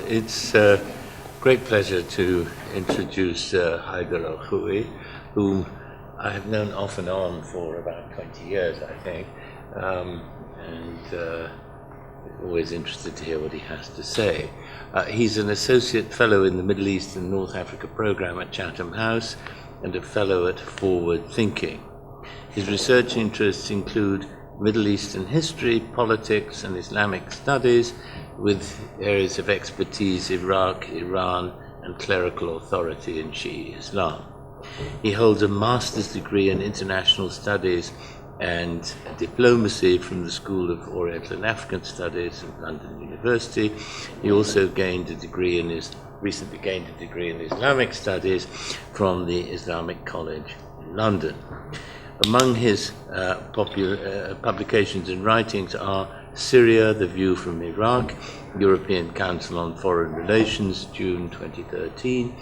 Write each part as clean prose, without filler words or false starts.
It's a great pleasure to introduce Haider Al-Khoui, whom I have known off and on for about 20 years, I think, and always interested to hear what he has to say. He's an associate fellow in the Middle East and North Africa program at Chatham House and a fellow at Forward Thinking. His research interests include Middle Eastern history, politics, and Islamic studies, with areas of expertise Iraq, Iran, and clerical authority in Shi'i Islam. He holds a master's degree in international studies and diplomacy from the School of Oriental and African Studies at London University. He also recently gained a degree in Islamic studies from the Islamic College in London. Among his publications and writings are Syria, The View from Iraq, European Council on Foreign Relations, June 2013,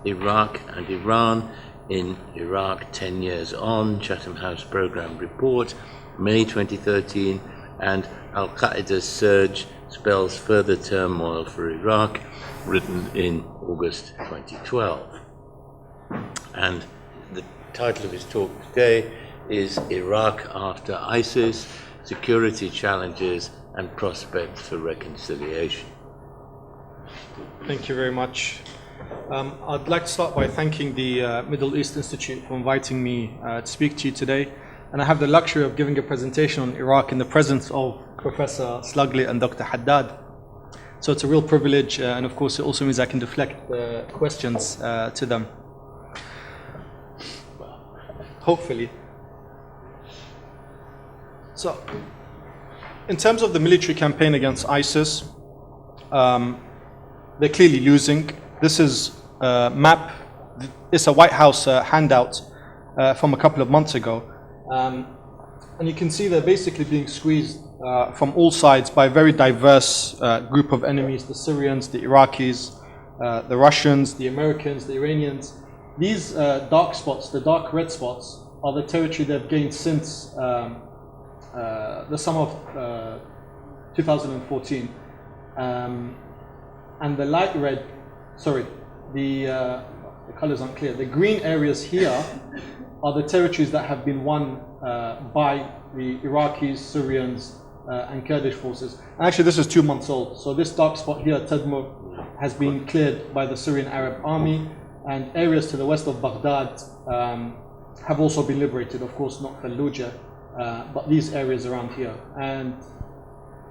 Iraq and Iran in Iraq 10 Years On, Chatham House Programme Report, May 2013, and Al-Qaeda's Surge Spells Further Turmoil for Iraq, written in August 2012. And the title of his talk today is Iraq After ISIS, Security Challenges and Prospects for Reconciliation. Thank you very much. I'd like to start by thanking the Middle East Institute for inviting me to speak to you today. And I have the luxury of giving a presentation on Iraq in the presence of Professor Slugley and Dr. Haddad. So it's a real privilege, and of course it also means I can deflect questions to them. Hopefully. So, in terms of the military campaign against ISIS, they're clearly losing. This is a map, it's a White House handout from a couple of months ago. And you can see they're basically being squeezed from all sides by a very diverse group of enemies: the Syrians, the Iraqis, the Russians, the Americans, the Iranians. These dark spots, the dark red spots, are the territory they've gained since the summer of 2014. And the light red, the colors aren't clear. The green areas here are the territories that have been won by the Iraqis, Syrians, and Kurdish forces. And actually this is 2 months old. So this dark spot here, Tadmur, has been cleared by the Syrian Arab Army, and areas to the west of Baghdad have also been liberated. Of course, not Fallujah, but these areas around here. And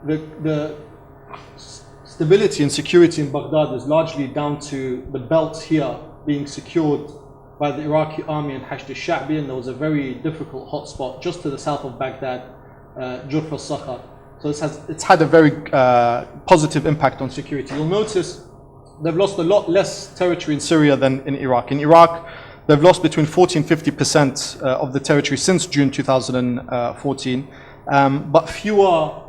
the stability and security in Baghdad is largely down to the belts here being secured by the Iraqi army and Hashd al-Sha'bi, and there was a very difficult hotspot just to the south of Baghdad, Jurf al-Sakhar. So it's had a very positive impact on security. You'll notice they've lost a lot less territory in Syria than in Iraq. In Iraq, they've lost between 40 and 50% of the territory since June 2014, but fewer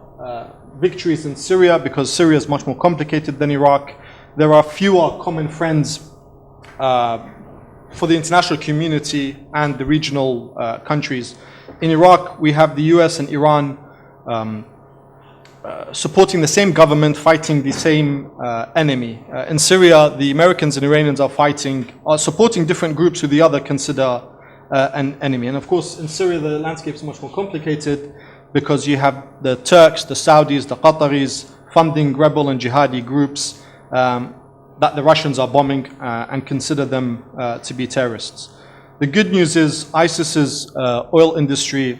victories in Syria, because Syria is much more complicated than Iraq. There are fewer common friends for the international community and the regional countries. In Iraq, we have the US and Iran supporting the same government, fighting the same enemy. In Syria, the Americans and Iranians are supporting different groups who the other consider an enemy. And of course, in Syria, the landscape is much more complicated, because you have the Turks, the Saudis, the Qataris funding rebel and jihadi groups that the Russians are bombing and consider them to be terrorists. The good news is ISIS's oil industry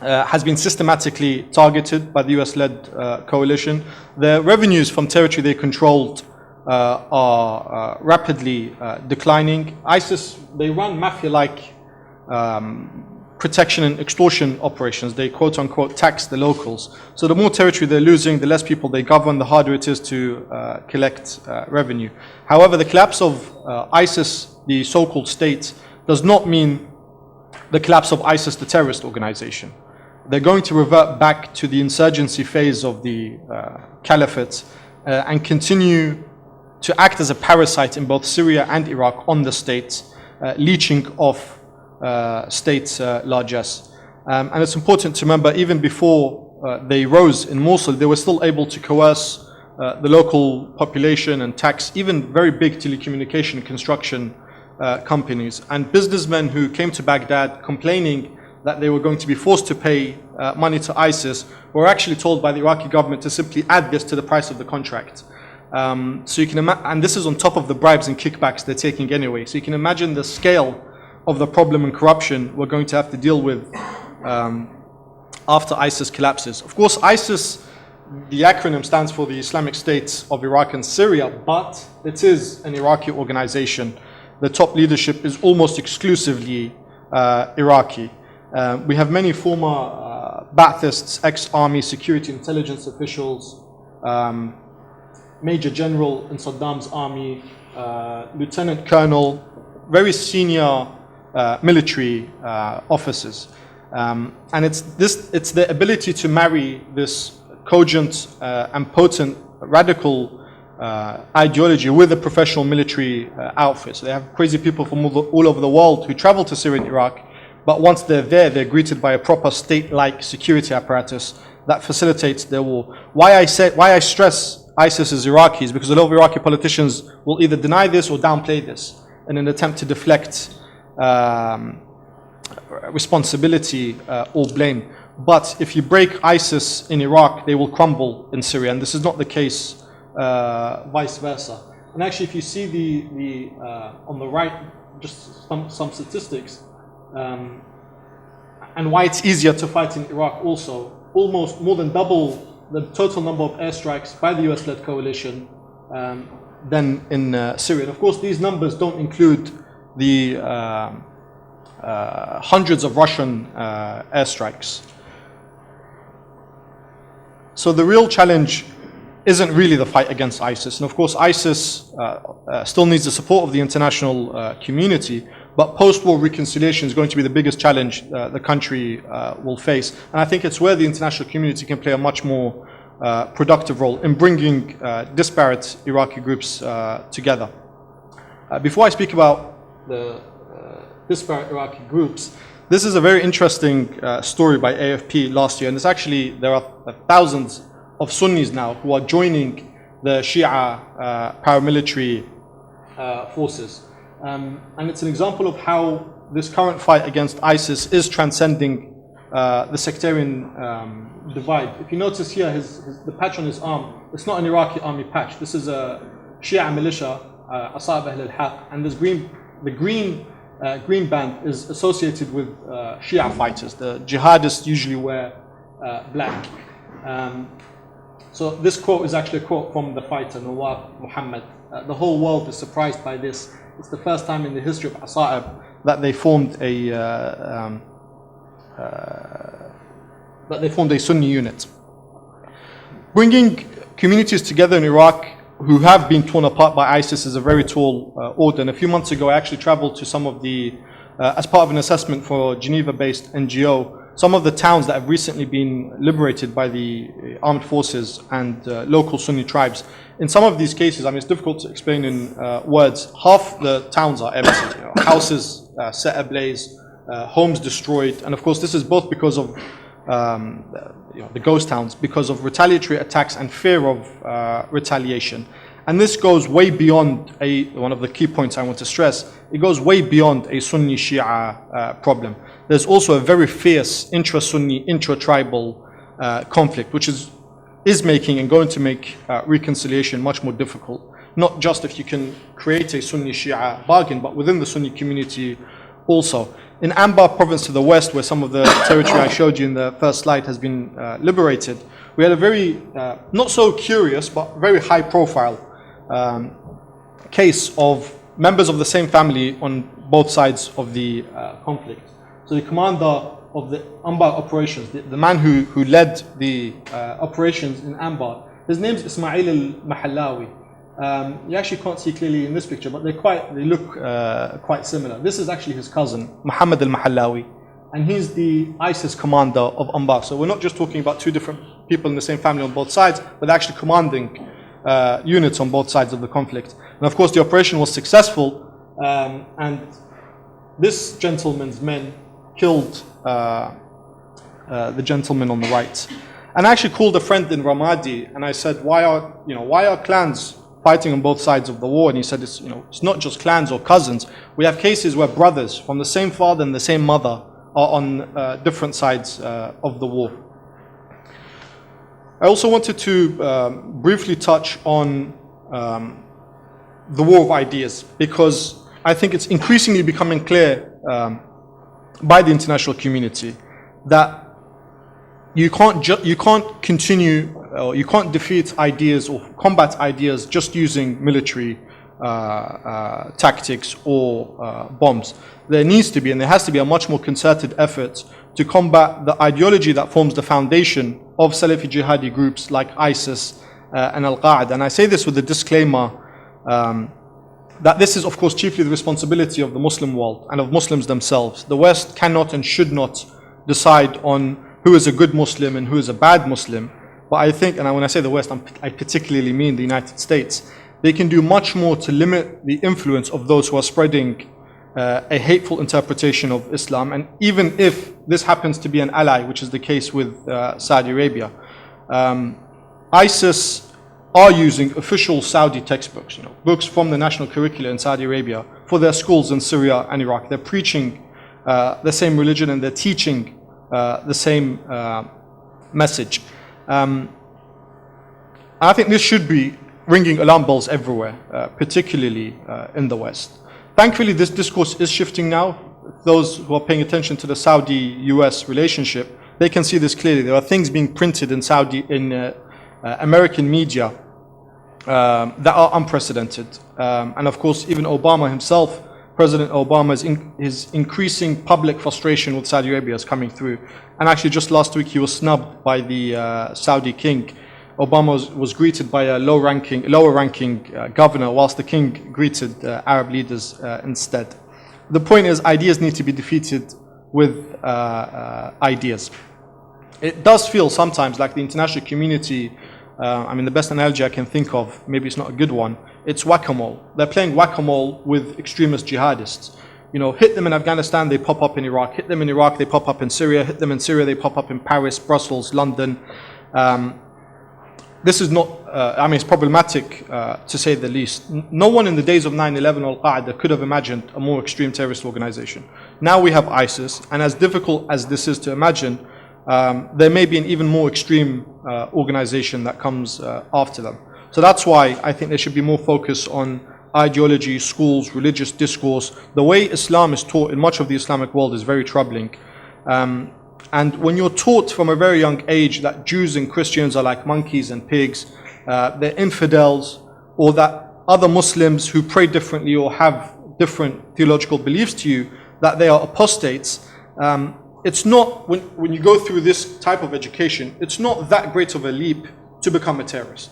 has been systematically targeted by the US-led coalition. The revenues from territory they controlled are rapidly declining. ISIS, they run mafia-like protection and extortion operations. They quote-unquote tax the locals. So the more territory they're losing, the less people they govern, the harder it is to collect revenue. However, the collapse of ISIS, the so-called state, does not mean the collapse of ISIS, the terrorist organization. They're going to revert back to the insurgency phase of the caliphate and continue to act as a parasite in both Syria and Iraq on the state, leeching off state largesse. And it's important to remember, even before they rose in Mosul, they were still able to coerce the local population and tax even very big telecommunication and construction companies. And businessmen who came to Baghdad complaining that they were going to be forced to pay money to ISIS were actually told by the Iraqi government to simply add this to the price of the contract. So you can imagine, and this is on top of the bribes and kickbacks they're taking anyway. So you can imagine the scale of the problem and corruption we're going to have to deal with after ISIS collapses. Of course, ISIS, the acronym stands for the Islamic State of Iraq and Syria, but it is an Iraqi organization. The top leadership is almost exclusively Iraqi. We have many former Ba'athists, ex-army security intelligence officials, Major General in Saddam's army, Lieutenant Colonel, very senior military officers. And it's the ability to marry this cogent and potent radical ideology with a professional military outfit. So they have crazy people from all over the world who travel to Syria and Iraq, but once they're there, they're greeted by a proper state-like security apparatus that facilitates their war. Why I stress ISIS is Iraqis, because a lot of Iraqi politicians will either deny this or downplay this in an attempt to deflect responsibility or blame. But if you break ISIS in Iraq, they will crumble in Syria, and this is not the case vice versa. And actually, if you see the on the right, just some statistics, and why it's easier to fight in Iraq also, almost more than double the total number of airstrikes by the US-led coalition than in Syria. And of course, these numbers don't include the hundreds of Russian airstrikes. So the real challenge isn't really the fight against ISIS. And of course, ISIS still needs the support of the international community, but post-war reconciliation is going to be the biggest challenge the country will face. And I think it's where the international community can play a much more productive role in bringing disparate Iraqi groups together. Before I speak about the disparate Iraqi groups, this is a very interesting story by AFP last year, and it's actually, there are thousands of Sunnis now who are joining the Shia paramilitary forces. And it's an example of how this current fight against ISIS is transcending the sectarian divide. If you notice here, the patch on his arm, it's not an Iraqi army patch. This is a Shia militia, Asa'ib Ahl al-Haq, and this the green band is associated with Shia fighters. The jihadists usually wear black. So this quote is actually a quote from the fighter, Nawab Muhammad. The whole world is surprised by this. It's the first time in the history of Asa'ib that they formed a Sunni unit. Bringing communities together in Iraq who have been torn apart by ISIS is a very tall order. And a few months ago, I actually traveled to some of the, as part of an assessment for a Geneva-based NGO, some of the towns that have recently been liberated by the armed forces and local Sunni tribes. In some of these cases, I mean, it's difficult to explain in words. Half the towns are empty, houses set ablaze, homes destroyed, and of course, this is both because of the ghost towns, because of retaliatory attacks and fear of retaliation. And this goes way beyond one of the key points I want to stress. It goes way beyond a Sunni Shia problem. There's also a very fierce intra-Sunni, intra-tribal conflict, which is making and going to make reconciliation much more difficult. Not just if you can create a Sunni Shia bargain, but within the Sunni community also. In Anbar province to the west, where some of the territory I showed you in the first slide has been liberated, we had a very, not so curious, but very high profile case of members of the same family on both sides of the conflict. So the commander of the Anbar operations, the man who led the operations in Anbar, his name is Ismail al-Mahallawi. You actually can't see clearly in this picture, but they look quite similar. This is actually his cousin, Muhammad al-Mahallawi, and he's the ISIS commander of Anbar. So we're not just talking about two different people in the same family on both sides, but they're actually commanding units on both sides of the conflict. And of course, the operation was successful, and this gentleman's men killed the gentleman on the right. And I actually called a friend in Ramadi and I said, why are clans fighting on both sides of the war? And he said, it's not just clans or cousins. We have cases where brothers from the same father and the same mother are on different sides of the war. I also wanted to briefly touch on the war of ideas, because I think it's increasingly becoming clear by the international community that you can't continue, or you can't defeat ideas or combat ideas just using military tactics or bombs. There needs to be, and there has to be, a much more concerted effort to combat the ideology that forms the foundation of Salafi jihadi groups like ISIS and Al-Qaeda. And I say this with the disclaimer that this is, of course, chiefly the responsibility of the Muslim world and of Muslims themselves. The West cannot and should not decide on who is a good Muslim and who is a bad Muslim. But I think, and when I say the West, I particularly mean the United States, they can do much more to limit the influence of those who are spreading a hateful interpretation of Islam. And even if this happens to be an ally, which is the case with Saudi Arabia, ISIS are using official Saudi textbooks, books from the national curricula in Saudi Arabia for their schools in Syria and Iraq. They're preaching the same religion and they're teaching the same message. I think this should be ringing alarm bells everywhere, particularly in the West. Thankfully, this discourse is shifting now. Those who are paying attention to the Saudi-US relationship, they can see this clearly. There are things being printed in American media that are unprecedented. And of course, even Obama himself, President Obama, his increasing public frustration with Saudi Arabia is coming through. And actually just last week he was snubbed by the Saudi king. Obama was greeted by a lower ranking governor, whilst the king greeted Arab leaders instead. The point is, ideas need to be defeated with ideas. It does feel sometimes like the international community, the best analogy I can think of, maybe it's not a good one, it's whack-a-mole. They're playing whack-a-mole with extremist jihadists. Hit them in Afghanistan, they pop up in Iraq. Hit them in Iraq, they pop up in Syria. Hit them in Syria, they pop up in Paris, Brussels, London. This is not, it's problematic to say the least. No one in the days of 9/11 or Al-Qaeda could have imagined a more extreme terrorist organization. Now we have ISIS, and as difficult as this is to imagine, there may be an even more extreme organization that comes after them. So that's why I think there should be more focus on ideology, schools, religious discourse. The way Islam is taught in much of the Islamic world is very troubling. And when you're taught from a very young age that Jews and Christians are like monkeys and pigs, they're infidels, or that other Muslims who pray differently or have different theological beliefs to you, that they are apostates, it's not, when you go through this type of education, it's not that great of a leap to become a terrorist.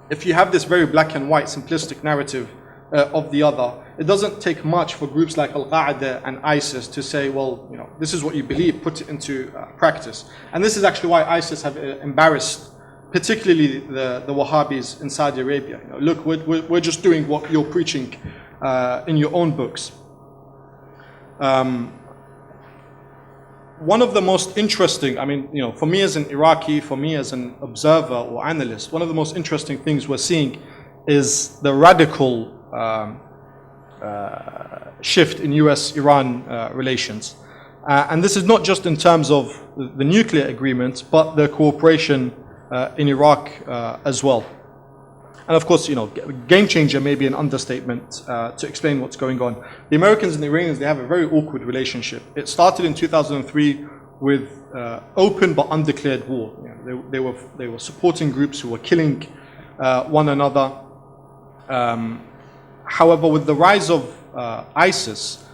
If you have this very black and white simplistic narrative of the other, it doesn't take much for groups like Al-Qaeda and ISIS to say, well, this is what you believe, put it into practice. And this is actually why ISIS have embarrassed, particularly the Wahhabis in Saudi Arabia. Look, we're just doing what you're preaching in your own books. One of the most interesting, for me as an Iraqi, for me as an observer or analyst, one of the most interesting things we're seeing is the radical shift in US-Iran relations. And this is not just in terms of the nuclear agreement, but the cooperation in Iraq as well. And of course, game changer may be an understatement to explain what's going on. The Americans and the Iranians, they have a very awkward relationship. It started in 2003 with open but undeclared war. They were supporting groups who were killing one another. However, with the rise of ISIS,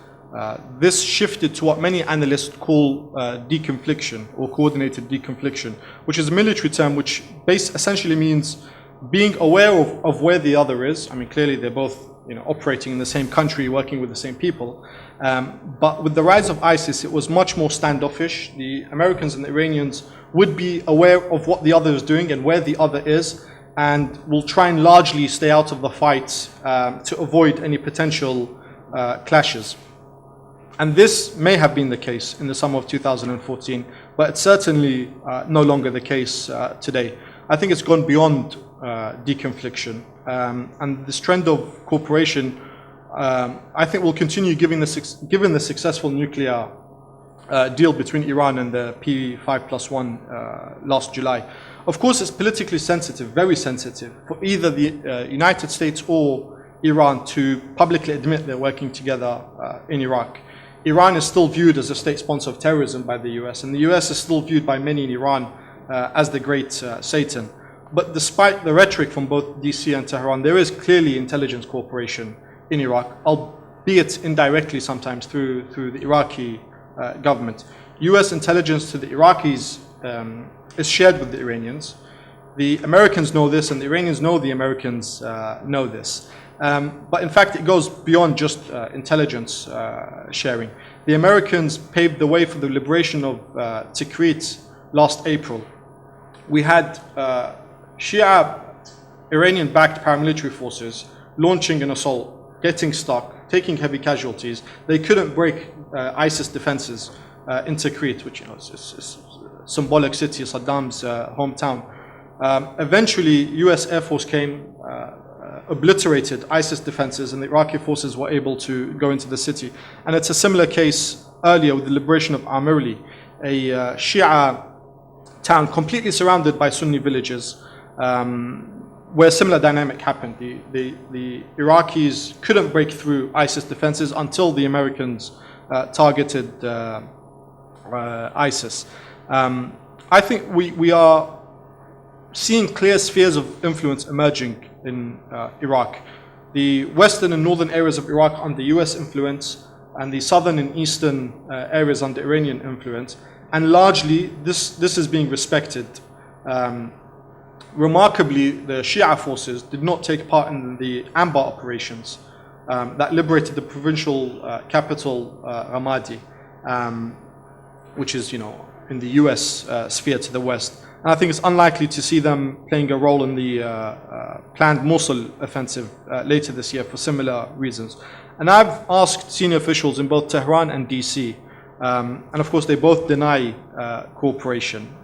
this shifted to what many analysts call deconfliction or coordinated deconfliction, which is a military term which essentially means being aware of where the other is. Clearly they're both operating in the same country, working with the same people. But with the rise of ISIS, it was much more standoffish. The Americans and the Iranians would be aware of what the other is doing and where the other is, and will try and largely stay out of the fight to avoid any potential clashes. And this may have been the case in the summer of 2014, but it's certainly no longer the case today. I think it's gone beyond deconfliction, and this trend of cooperation, I think, will continue given the successful nuclear deal between Iran and the P5+1 last July. Of course, it's politically sensitive, very sensitive, for either the United States or Iran to publicly admit they're working together in Iraq. Iran is still viewed as a state sponsor of terrorism by the US, and the US is still viewed by many in Iran as the great Satan. But despite the rhetoric from both DC and Tehran, there is clearly intelligence cooperation in Iraq, albeit indirectly sometimes through the Iraqi government. US intelligence to the Iraqis is shared with the Iranians. The Americans know this, and the Iranians know the Americans know this. But in fact, it goes beyond just intelligence sharing. The Americans paved the way for the liberation of Tikrit last April. We had Shia Iranian-backed paramilitary forces launching an assault, getting stuck, taking heavy casualties. They couldn't break ISIS defenses in Tikrit, which is a symbolic city, Saddam's hometown. Eventually, US Air Force came, obliterated ISIS defenses, and the Iraqi forces were able to go into the city. And it's a similar case earlier with the liberation of Amirli, a Shia town completely surrounded by Sunni villages, where a similar dynamic happened. The Iraqis couldn't break through ISIS defenses until the Americans targeted ISIS. I think we are seeing clear spheres of influence emerging in Iraq. The western and northern areas of Iraq under US influence, and the southern and eastern areas under Iranian influence. And largely, this is being respected. Remarkably, the Shia forces did not take part in the Anbar operations that liberated the provincial capital, Ramadi, which is, in the US sphere to the west. And I think it's unlikely to see them playing a role in the planned Mosul offensive later this year for similar reasons. And I've asked senior officials in both Tehran and DC, and of course they both deny cooperation.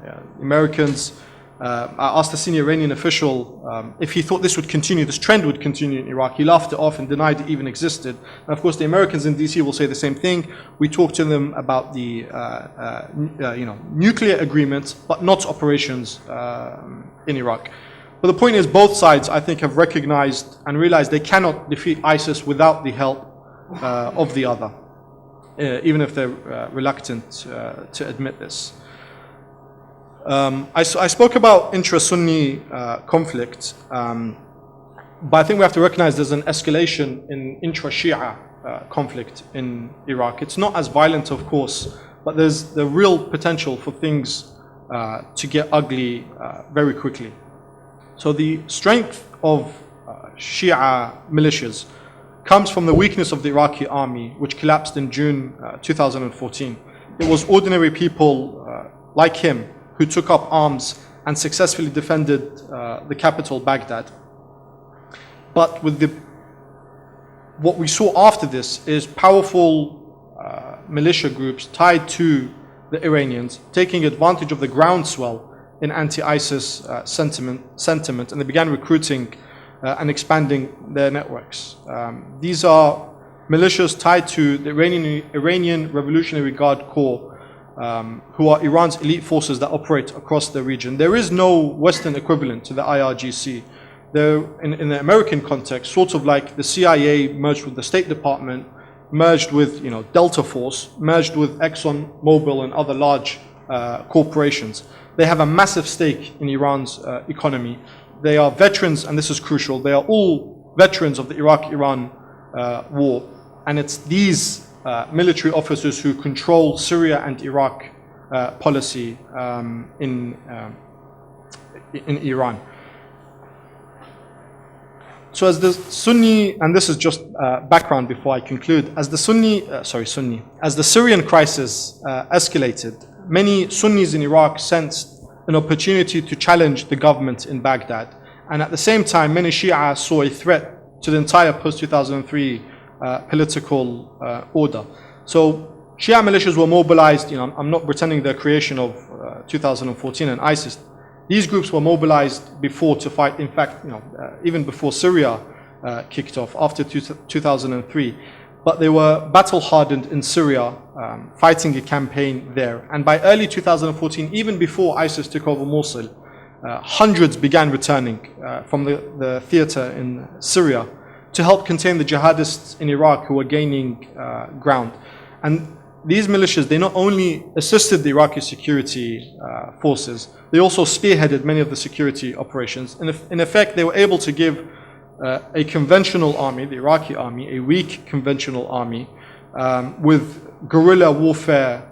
Americans, I asked a senior Iranian official if he thought this trend would continue in Iraq. He laughed it off and denied it even existed. And of course the Americans in DC will say the same thing. We talked to them about the nuclear agreement, but not operations in Iraq. But the point is, both sides, I think, have recognized and realized they cannot defeat ISIS without the help of the other, even if they're reluctant to admit this. I spoke about intra-Sunni conflict, but I think we have to recognize there's an escalation in intra-Shia conflict in Iraq. It's not as violent, of course, but there's the real potential for things to get ugly very quickly. So the strength of Shia militias comes from the weakness of the Iraqi army, which collapsed in June 2014. It was ordinary people like him who took up arms and successfully defended the capital, Baghdad. But with what we saw after this is powerful militia groups tied to the Iranians taking advantage of the groundswell in anti-ISIS sentiment, and they began recruiting and expanding their networks. These are militias tied to the Iranian Revolutionary Guard Corps, who are Iran's elite forces that operate across the region. There is no Western equivalent to the IRGC. They're, in the American context, sort of like the CIA merged with the State Department, merged with Delta Force, merged with Exxon Mobil and other large corporations. They have a massive stake in Iran's economy. They are veterans, and this is crucial, they are all veterans of the Iraq-Iran war. And it's these military officers who control Syria and Iraq policy in Iran. So as the Sunni, and this is just background before I conclude, as the as the Syrian crisis escalated, many Sunnis in Iraq sensed an opportunity to challenge the government in Baghdad. And at the same time, many Shia saw a threat to the entire post-2003 political order. So Shia militias were mobilized. I'm not pretending the creation of 2014 and ISIS. These groups were mobilized before to fight. In fact, even before Syria kicked off after 2003. But they were battle-hardened in Syria, fighting a campaign there. And by early 2014, even before ISIS took over Mosul, hundreds began returning from the theater in Syria to help contain the jihadists in Iraq who were gaining ground. And these militias, they not only assisted the Iraqi security forces, they also spearheaded many of the security operations. And in effect, they were able to give a conventional army, the Iraqi army, a weak conventional army with guerrilla warfare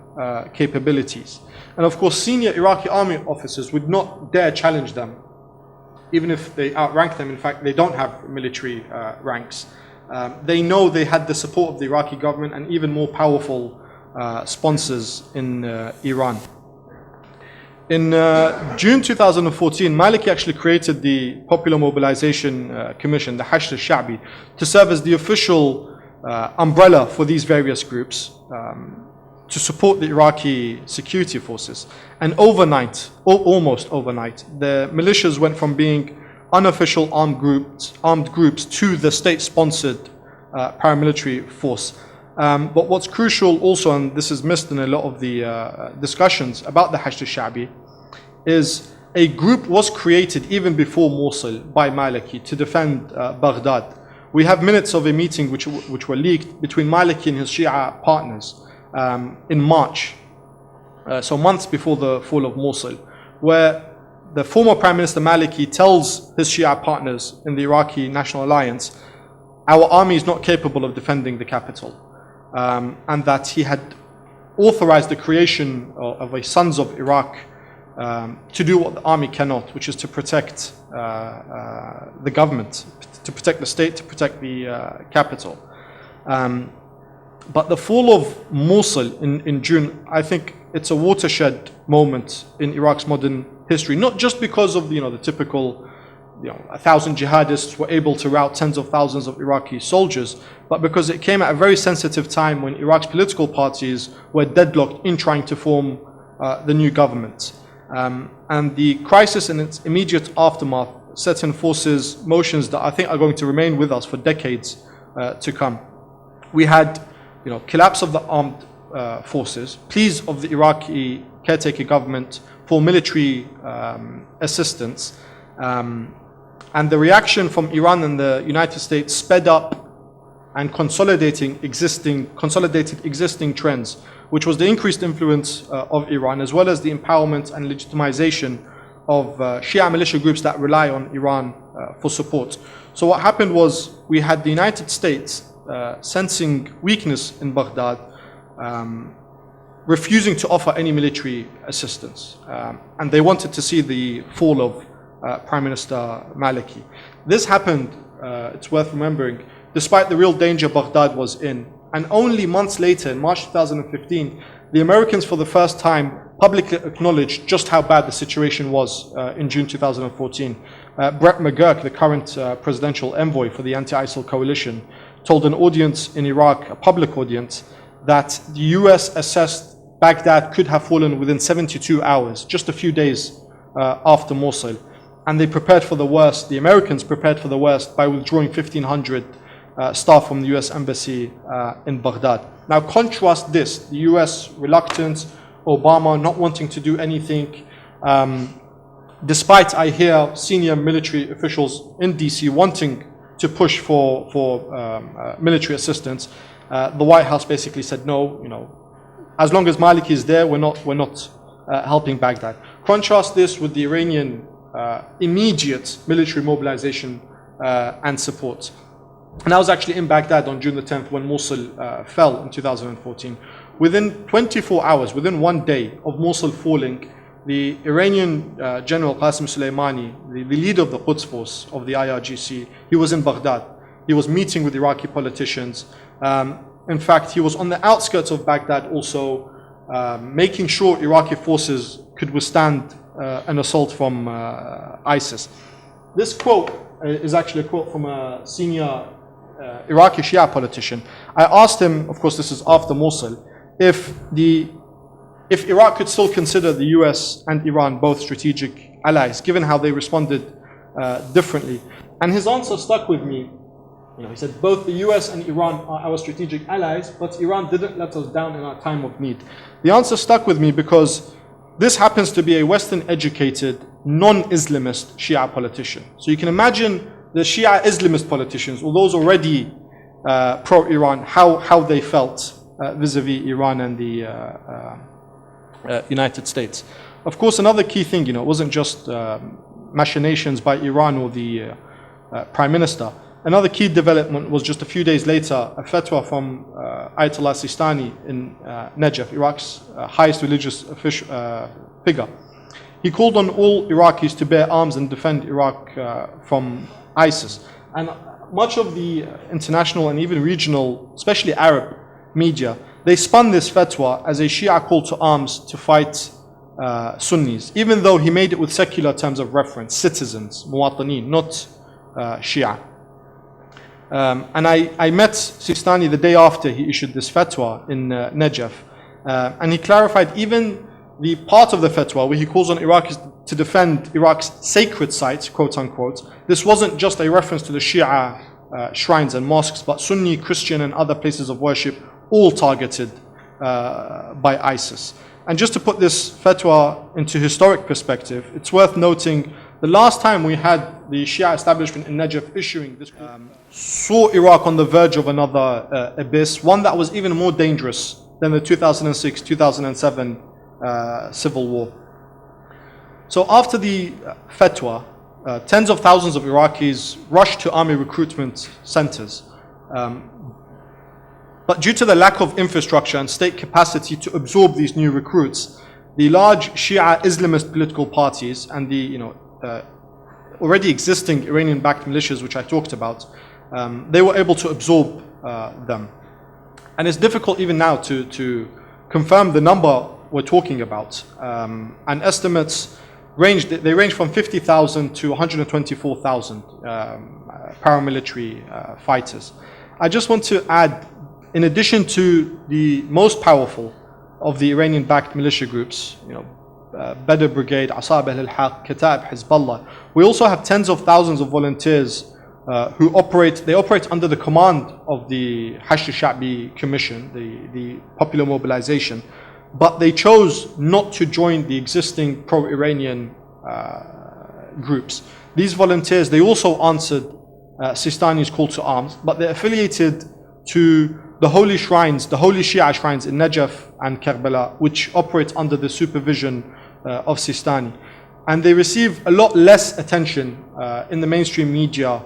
capabilities. And of course, senior Iraqi army officers would not dare challenge them, even if they outrank them. In fact, they don't have military ranks. They know they had the support of the Iraqi government and even more powerful sponsors in Iran. In June 2014, Maliki actually created the Popular Mobilization Commission, the Hashr al-Sha'bi, to serve as the official umbrella for these various groups to support the Iraqi security forces. And overnight, or almost overnight, the militias went from being unofficial armed groups to the state-sponsored paramilitary force. But what's crucial also, and this is missed in a lot of the discussions about the Hashr al-Sha'bi, is a group was created even before Mosul by Maliki to defend Baghdad. We have minutes of a meeting which were leaked between Maliki and his Shia partners in March, so months before the fall of Mosul, where the former Prime Minister Maliki tells his Shia partners in the Iraqi National Alliance, our army is not capable of defending the capital. And that he had authorized the creation of a Sons of Iraq to do what the army cannot, which is to protect the government, to protect the state, to protect the capital. But the fall of Mosul in June, I think it's a watershed moment in Iraq's modern history, not just because of the typical 1,000 jihadists were able to rout tens of thousands of Iraqi soldiers, but because it came at a very sensitive time when Iraq's political parties were deadlocked in trying to form the new government. And the crisis and its immediate aftermath set in forces motions that I think are going to remain with us for decades to come. We had collapse of the armed forces, pleas of the Iraqi caretaker government for military assistance, and the reaction from Iran and the United States sped up and consolidated existing trends, which was the increased influence of Iran, as well as the empowerment and legitimization of Shia militia groups that rely on Iran for support. So what happened was we had the United States sensing weakness in Baghdad, refusing to offer any military assistance. And they wanted to see the fall of Prime Minister Maliki. This happened, it's worth remembering, despite the real danger Baghdad was in. And only months later, in March 2015, the Americans for the first time publicly acknowledged just how bad the situation was in June 2014. Brett McGurk, the current presidential envoy for the anti-ISIL coalition, told an audience in Iraq, a public audience, that the US assessed Baghdad could have fallen within 72 hours, just a few days after Mosul. And they prepared for the worst, the Americans prepared for the worst by withdrawing 1,500 staff from the US embassy in Baghdad. Now contrast this, the US reluctance, Obama not wanting to do anything, despite I hear senior military officials in DC wanting to push for military assistance. The White House basically said no, as long as Maliki is there, we're not helping Baghdad. Contrast this with the Iranian immediate military mobilization and support. And I was actually in Baghdad on June the 10th when Mosul fell in 2014. Within 24 hours, within one day of Mosul falling, the Iranian General Qasem Soleimani, the leader of the Quds Force of the IRGC, he was in Baghdad. He was meeting with Iraqi politicians. In fact, he was on the outskirts of Baghdad also, making sure Iraqi forces could withstand an assault from ISIS. This quote is actually a quote from a senior Iraqi Shia politician. I asked him, of course this is after Mosul, if Iraq could still consider the US and Iran both strategic allies, given how they responded differently. And his answer stuck with me. He said, both the US and Iran are our strategic allies, but Iran didn't let us down in our time of need. The answer stuck with me because this happens to be a Western-educated, non-Islamist Shia politician. So you can imagine the Shia Islamist politicians, or those already pro-Iran, how they felt vis-a-vis Iran and the United States. Of course, another key thing, it wasn't just machinations by Iran or the Prime Minister. Another key development was just a few days later, a fatwa from Ayatollah Sistani in Najaf, Iraq's highest religious figure. He called on all Iraqis to bear arms and defend Iraq from ISIS. And much of the international and even regional, especially Arab media, they spun this fatwa as a Shia call to arms to fight Sunnis, even though he made it with secular terms of reference, citizens, muwataneen, not Shia. And I met Sistani the day after he issued this fatwa in Najaf, and he clarified even the part of the fatwa where he calls on Iraqis to defend Iraq's sacred sites, quote unquote. This wasn't just a reference to the Shia shrines and mosques, but Sunni, Christian and other places of worship, all targeted by ISIS. And just to put this fatwa into historic perspective, it's worth noting the last time we had the Shia establishment in Najaf issuing this saw Iraq on the verge of another abyss, one that was even more dangerous than the 2006-2007 civil war. So after the fatwa, tens of thousands of Iraqis rushed to army recruitment centers. But due to the lack of infrastructure and state capacity to absorb these new recruits, the large Shia Islamist political parties and the already existing Iranian-backed militias, which I talked about, they were able to absorb them. And it's difficult even now to confirm the number we're talking about. And estimates range from 50,000 to 124,000 paramilitary fighters. I just want to add, in addition to the most of the Iranian-backed militia groups, Badr Brigade, Asab al-Haq, Kataib, Hezbollah, we also have tens of thousands of volunteers who operate under the command of the Hasht al-Sha'bi Commission, the popular mobilization, but they chose not to join the existing pro-Iranian groups. These volunteers, they also answered Sistani's call to arms, but they're affiliated to the holy shrines, the holy Shia shrines in Najaf and Karbala, which operate under the supervision of Sistani. And they receive a lot less attention in the mainstream media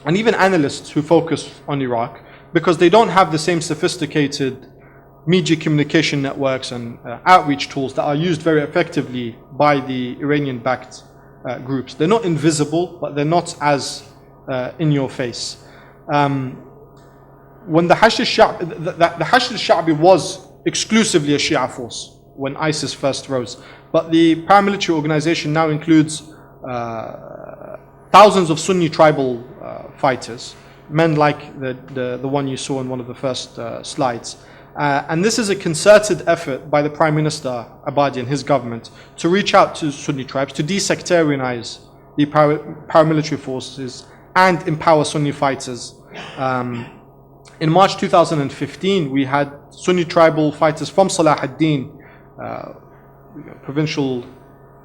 and even analysts who focus on Iraq, because they don't have the same sophisticated media communication networks and outreach tools that are used very effectively by the Iranian-backed groups. They're not invisible, but they're not as in your face. When the Hasht al-Sha'bi was exclusively a Shia force when ISIS first rose, but the paramilitary organization now includes thousands of Sunni tribal fighters, men like the one you saw in one of the first slides. And this is a concerted effort by the Prime Minister Abadi and his government to reach out to Sunni tribes, to desectarianize the paramilitary forces and empower Sunni fighters. In March 2015, we had Sunni tribal fighters from Salah ad-Din, provincial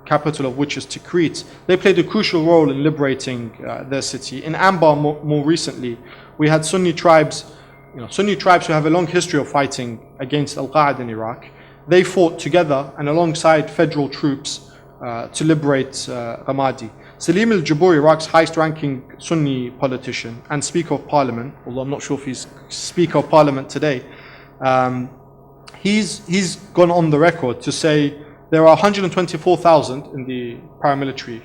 capital of which is Tikrit. They played a crucial role in liberating their city. In Anbar, more recently, we had Sunni tribes, Sunni tribes who have a long history of fighting against Al-Qaeda in Iraq. They fought together and alongside federal troops to liberate Ramadi. Salim al-Jubouri, Iraq's highest-ranking Sunni politician and Speaker of Parliament, although I'm not sure if he's Speaker of Parliament today, he's gone on the record to say there are 124,000 in the paramilitary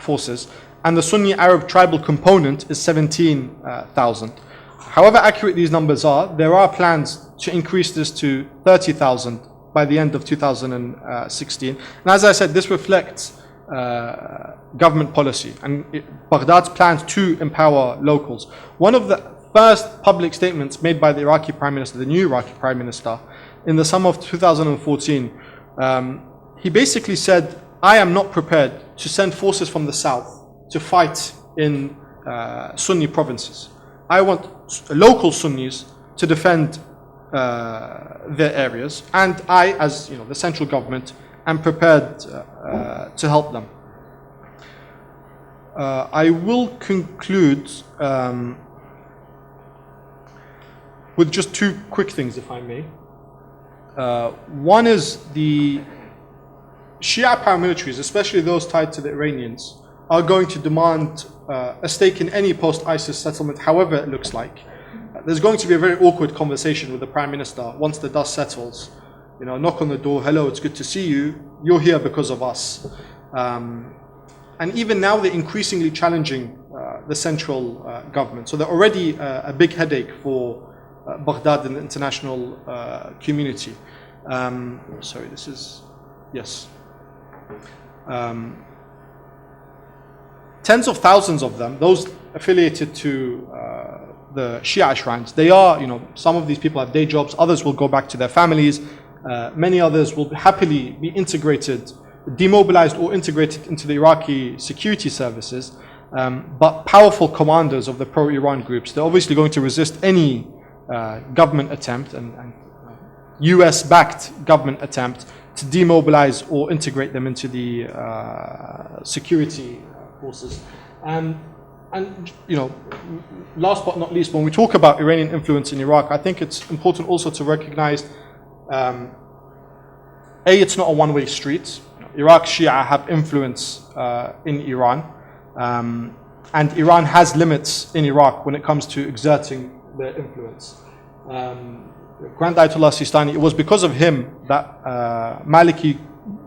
forces, and the Sunni Arab tribal component is 17,000. However accurate these numbers are, there are plans to increase this to 30,000 by the end of 2016. And as I said, this reflects government policy and Baghdad's plans to empower locals. One of the first public statements made by the Iraqi Prime Minister, the new Iraqi Prime Minister, in the summer of 2014, he basically said, I am not prepared to send forces from the south to fight in Sunni provinces. I want local Sunnis to defend their areas, and I, as the central government, am prepared to help them. I will conclude with just two quick things, if I may. One is the Shia paramilitaries, especially those tied to the Iranians, are going to demand a stake in any post-ISIS settlement, however it looks like. There's going to be a very awkward conversation with the Prime Minister once the dust settles. Knock on the door, hello, it's good to see you, you're here because of us. And even now they're increasingly challenging the central government. So they're already a big headache for Baghdad and the international community. Sorry, this is, yes. Tens of thousands of them, those affiliated to the Shia shrines, they are, some of these people have day jobs, others will go back to their families, many others will happily be integrated, demobilized or integrated into the Iraqi security services, but powerful commanders of the pro-Iran groups, they're obviously going to resist any government attempt and US-backed government attempt to demobilize or integrate them into the security forces. And last but not least, when we talk about Iranian influence in Iraq, I think it's important also to recognize, it's not a one-way street. Iraq Shia have influence in Iran, and Iran has limits in Iraq when it comes to exerting their influence. Grand Ayatollah Sistani, it was because of him that Maliki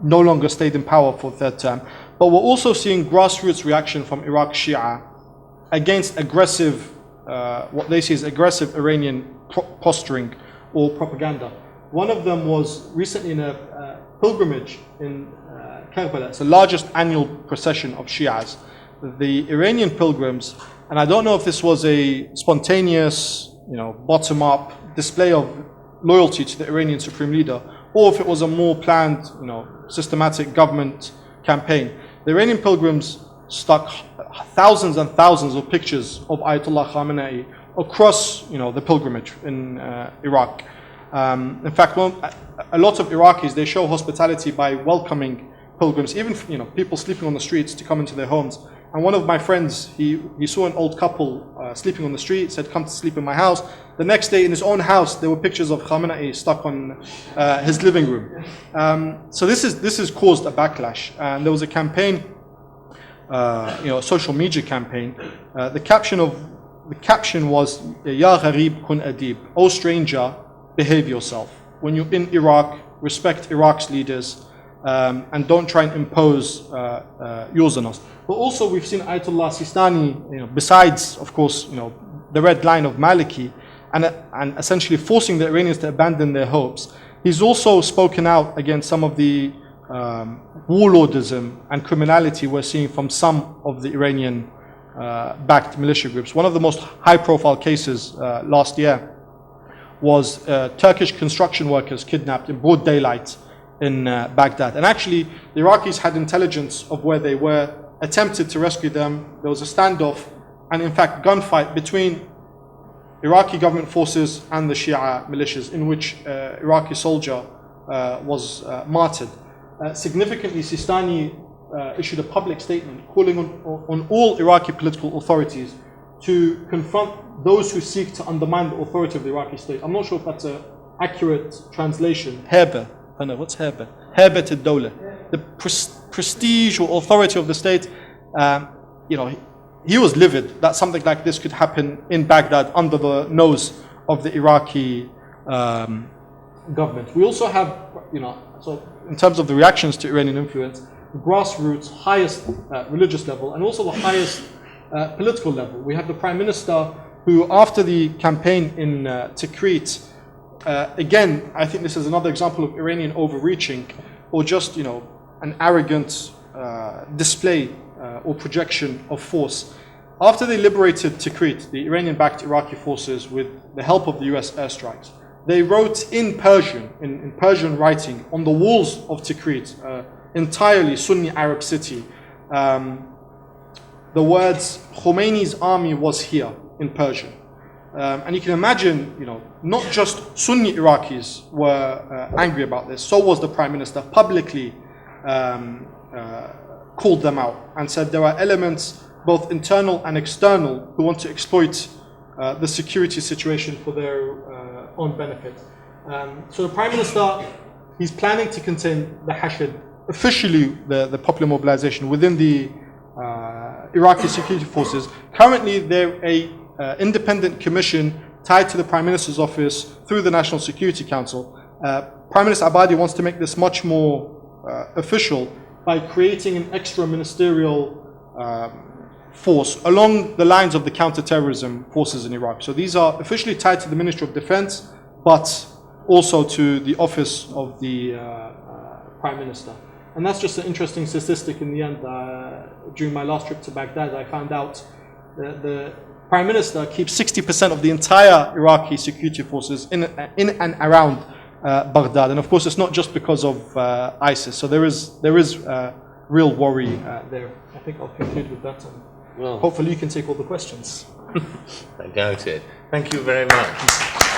no longer stayed in power for third term. But we're also seeing grassroots reaction from Iraq Shia against aggressive, what they see as aggressive Iranian posturing or propaganda. One of them was recently in a pilgrimage in Karbala. It's the largest annual procession of Shias. The Iranian pilgrims, and I don't know if this was a spontaneous, bottom-up display of loyalty to the Iranian supreme leader, or if it was a more planned, systematic government campaign. The Iranian pilgrims stuck thousands and thousands of pictures of Ayatollah Khamenei across, the pilgrimage in Iraq. In fact, a lot of Iraqis, they show hospitality by welcoming pilgrims, even people sleeping on the streets, to come into their homes. And one of my friends, he saw an old couple sleeping on the street, said, come to sleep in my house. The next day in his own house, there were pictures of Khamenei stuck on his living room. So this has caused a backlash. And there was a campaign, a social media campaign. The caption was, Ya Gharib kun adib, O stranger, behave yourself. When you're in Iraq, respect Iraq's leaders, and don't try and impose yours on us. But also we've seen Ayatollah Sistani, besides, of course, the red line of Maliki, and essentially forcing the Iranians to abandon their hopes. He's also spoken out against some of the warlordism and criminality we're seeing from some of the Iranian backed militia groups. One of the most high-profile cases last year was Turkish construction workers kidnapped in broad daylight in Baghdad. And actually, the Iraqis had intelligence of where they were, attempted to rescue them. There was a standoff and, in fact, gunfight between Iraqi government forces and the Shia militias, in which Iraqi soldier was martyred. Significantly, Sistani issued a public statement calling on all Iraqi political authorities to confront those who seek to undermine the authority of the Iraqi state. I'm not sure if that's an accurate translation. Heba. I know, what's Heba? Hebat al-Dawla. The prestige or authority of the state. He was livid that something like this could happen in Baghdad under the nose of the Iraqi government. We also have, so in terms of the reactions to Iranian influence, the grassroots, highest religious level, and also the highest political level. We have the Prime Minister who, after the campaign in Tikrit, again, I think this is another example of Iranian overreaching, or just, an arrogant display or projection of force. after they liberated Tikrit, the Iranian-backed Iraqi forces, with the help of the US airstrikes, they wrote in Persian, in Persian writing, on the walls of Tikrit, entirely Sunni Arab city, the words Khomeini's army was here in Persian. And you can imagine, not just Sunni Iraqis were angry about this, so was the Prime Minister, publicly called them out and said there are elements, both internal and external, who want to exploit the security situation for their own benefit. So the Prime Minister, he's planning to contain the Hashd, officially the popular mobilization, within the Iraqi security forces. Currently, they're a independent commission tied to the Prime Minister's office through the National Security Council. Prime Minister Abadi wants to make this much more official by creating an extra ministerial force along the lines of the counter-terrorism forces in Iraq. So these are officially tied to the Ministry of Defense, but also to the office of the Prime Minister. And that's just an interesting statistic in the end. During my last trip to Baghdad, I found out that the Prime Minister keeps 60% of the entire Iraqi security forces in and around Baghdad. And of course, it's not just because of ISIS. So there is real worry there. I think I'll conclude with that. And hopefully you can take all the questions. I doubt it. Thank you very much.